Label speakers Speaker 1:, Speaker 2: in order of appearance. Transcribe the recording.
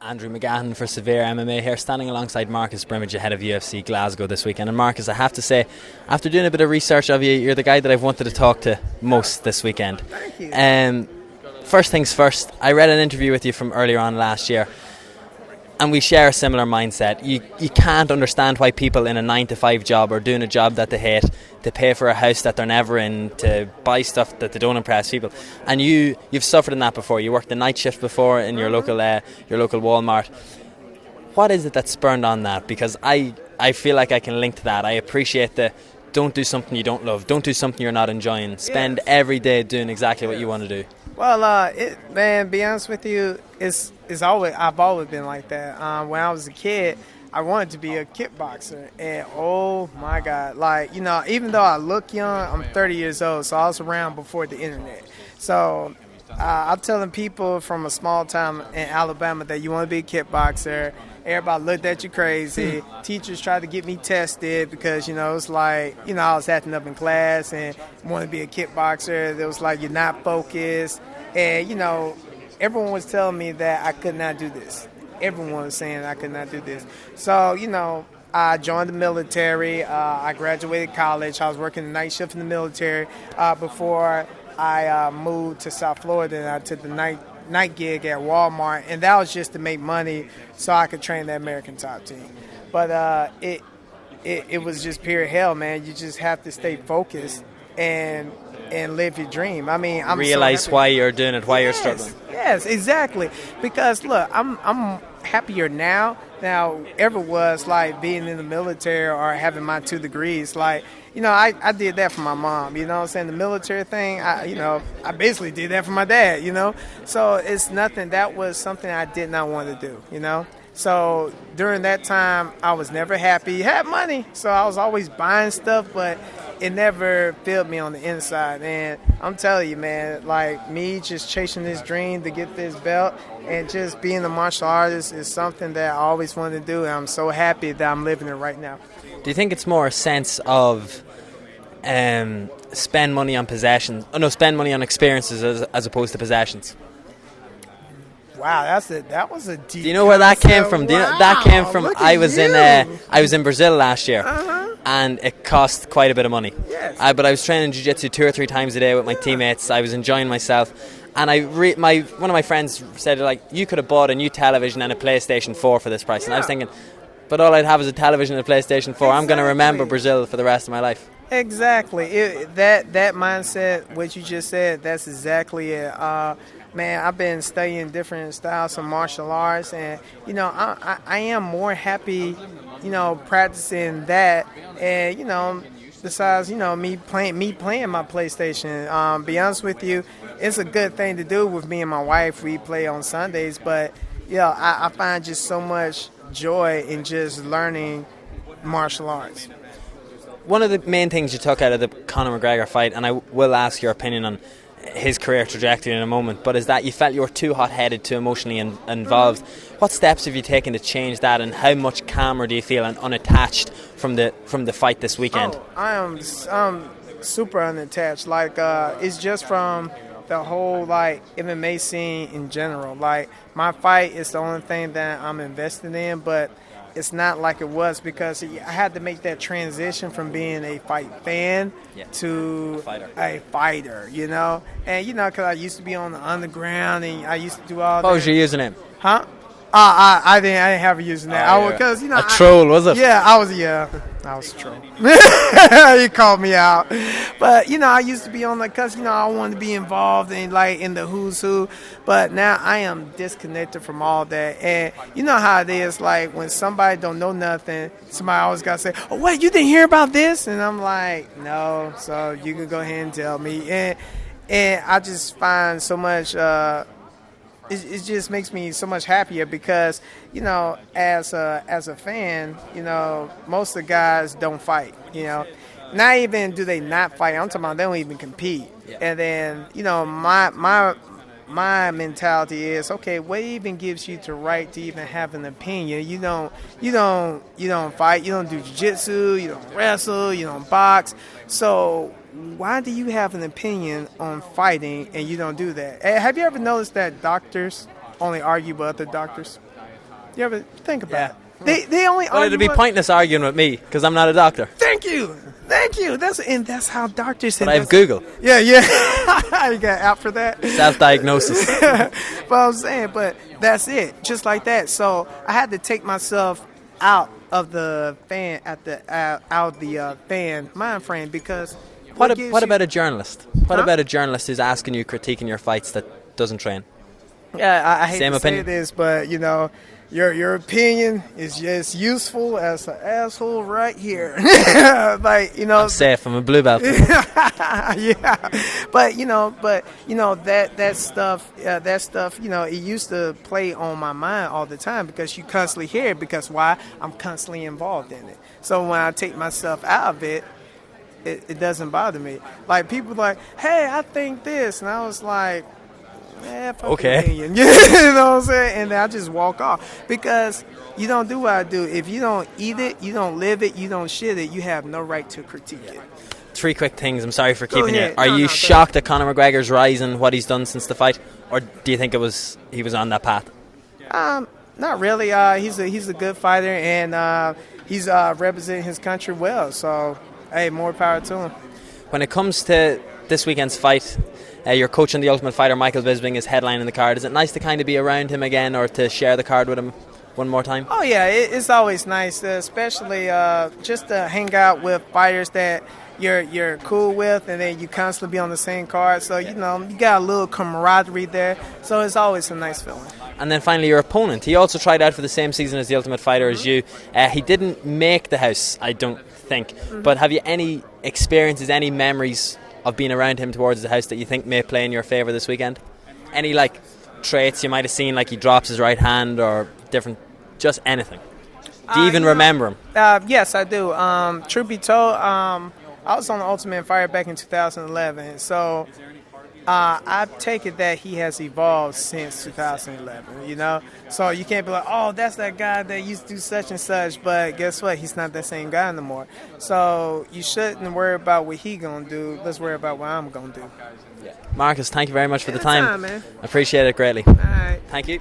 Speaker 1: Andrew McGahan for SevereMMA here, standing alongside Marcus Brimage ahead of UFC Glasgow this weekend. And Marcus, I have to say, after doing a bit of research of you, you're the guy that I've wanted to talk to most this weekend.
Speaker 2: Thank you.
Speaker 1: First things first, I read an interview with you from earlier on last year, and we share a similar mindset. You can't understand why people in a 9-to-5 job are doing a job that they hate, to pay for a house that they're never in, to buy stuff that they don't impress people. And you've suffered in that before. You worked the night shift before in your local Walmart. What is it that spurred on that? Because I feel like I can link to that. I appreciate the don't do something you don't love, don't do something you're not enjoying. Spend every day doing exactly what you want to do.
Speaker 2: Well, man, be honest with you, I've always been like that. When I was a kid, I wanted to be a kickboxer, and oh my God, even though I look young, I'm 30 years old, so I was around before the internet. So I'm telling people from a small town in Alabama that you want to be a kickboxer. Everybody looked at you crazy. Teachers tried to get me tested because, it's like, I was acting up in class and wanted to be a kickboxer. It was like, you're not focused. And, everyone was telling me that I could not do this. Everyone was saying I could not do this. So, I joined the military. I graduated college. I was working the night shift in the military before I moved to South Florida, and I took the night gig at Walmart, and that was just to make money so I could train the American top team. But it was just pure hell, man. You just have to stay focused and live your dream. I mean, I'm
Speaker 1: realize
Speaker 2: so
Speaker 1: why you're doing it, why you're struggling.
Speaker 2: Yes, exactly. Because look, I'm happier now than I ever was, like being in the military or having my 2 degrees. Like, I did that for my mom. You know what I'm saying? The military thing, I basically did that for my dad. So it's nothing. That was something I did not want to do. So during that time, I was never happy. Had money, so I was always buying stuff, but it never filled me on the inside. And I'm telling you, man, like me just chasing this dream to get this belt and just being a martial artist is something that I always wanted to do. And I'm so happy that I'm living it right now.
Speaker 1: Do you think it's more a sense of spend money on experiences as opposed to possessions?
Speaker 2: Wow, that was a deep.
Speaker 1: Do you know where that came from?
Speaker 2: Wow,
Speaker 1: that came from. I was
Speaker 2: you.
Speaker 1: in Brazil last year, and it cost quite a bit of money.
Speaker 2: Yes.
Speaker 1: But I was training jiu-jitsu 2 or 3 times a day with my teammates. I was enjoying myself, and one of my friends said, like, you could have bought a new television and a PlayStation 4 for this price, and I was thinking, but all I'd have is a television and a PlayStation 4. Exactly. I'm going to remember Brazil for the rest of my life.
Speaker 2: Exactly. That mindset, what you just said, that's exactly it. Man, I've been studying different styles of martial arts, and I am more happy, practicing that, and besides me playing my PlayStation. Be honest with you, it's a good thing to do with me and my wife. We play on Sundays, but I find just so much joy in just learning martial arts.
Speaker 1: One of the main things you took out of the Conor McGregor fight, and I will ask your opinion on his career trajectory in a moment, but is that you felt you were too hot-headed, too emotionally involved. What steps have you taken to change that, and how much calmer do you feel and unattached from the fight this weekend?
Speaker 2: I'm super unattached. Like it's just from the whole MMA scene in general. Like my fight is the only thing that I'm invested in, but it's not like it was because I had to make that transition from being a fight fan to a fighter, And, because I used to be on the underground and I used to do all that.
Speaker 1: What was your username?
Speaker 2: Huh? I didn't have a username. Because,
Speaker 1: a troll, was it?
Speaker 2: Yeah, I was a troll. You called me out. But, I used to be on because, I wanted to be involved in the who's who. But now I am disconnected from all that. And you know how it is, like when somebody don't know nothing, somebody always got to say, oh, wait, you didn't hear about this? And I'm like, no, so you can go ahead and tell me. And I just find so much it just makes me so much happier because, as a fan, most of the guys don't fight, Not even do they not fight. I'm talking about they don't even compete. Yeah. And then, my mentality is, okay, what even gives you the right to even have an opinion? You don't fight, you don't do jiu-jitsu, you don't wrestle, you don't box. So why do you have an opinion on fighting and you don't do that? Have you ever noticed that doctors only argue with other doctors? You ever think about it? They only
Speaker 1: Well, it'd be pointless arguing with me because I'm not a doctor.
Speaker 2: Thank you. That's how doctors.
Speaker 1: But I have Google.
Speaker 2: Yeah. You got an app for that.
Speaker 1: Self-diagnosis.
Speaker 2: But I'm saying, that's it, just like that. So I had to take myself out of the fan fan mind frame because.
Speaker 1: What about a journalist? What about a journalist who's asking you, critiquing your fights that doesn't train?
Speaker 2: Yeah, I hate
Speaker 1: Same
Speaker 2: to
Speaker 1: opinion.
Speaker 2: say this, but your opinion is just useful as an asshole right here. Like
Speaker 1: I'm safe. I'm a blue belt.
Speaker 2: Yeah, but that stuff, it used to play on my mind all the time because you constantly hear it. Because why? I'm constantly involved in it. So when I take myself out of it, it doesn't bother me. Like people like, hey, I think this, and I was like. Yeah,
Speaker 1: okay.
Speaker 2: You know what I'm saying? And I just walk off because you don't do what I do. If you don't eat it, you don't live it, you don't shit it, you have no right to critique it.
Speaker 1: 3 quick things. I'm sorry for keeping you. Are
Speaker 2: No,
Speaker 1: you shocked at Conor McGregor's rise and what he's done since the fight, or do you think he was on that path?
Speaker 2: Not really. He's a good fighter and he's representing his country well. So, hey, more power to him.
Speaker 1: When it comes to this weekend's fight, your coach and the Ultimate Fighter, Michael Bisping, is headlining the card. Is it nice to kind of be around him again or to share the card with him one more time?
Speaker 2: Oh, yeah, it's always nice, especially just to hang out with fighters that you're cool with and then you constantly be on the same card. So, you got a little camaraderie there. So it's always a nice feeling.
Speaker 1: And then finally, your opponent. He also tried out for the same season as the Ultimate Fighter as you. He didn't make the house, I don't think. Mm-hmm. But have you any experiences, any memories of being around him towards the house that you think may play in your favour this weekend? Any traits you might have seen, like he drops his right hand or different, just anything? Do you even remember him?
Speaker 2: Yes, I do. Truth be told, I was on the Ultimate Fighter back in 2011, so I take it that he has evolved since 2011, So you can't be like, oh, that's that guy that used to do such and such, but guess what? He's not that same guy anymore. So you shouldn't worry about what he going to do. Let's worry about what I'm going to do.
Speaker 1: Marcus, thank you very much for the time.
Speaker 2: Man.
Speaker 1: I appreciate it greatly.
Speaker 2: All right.
Speaker 1: Thank you.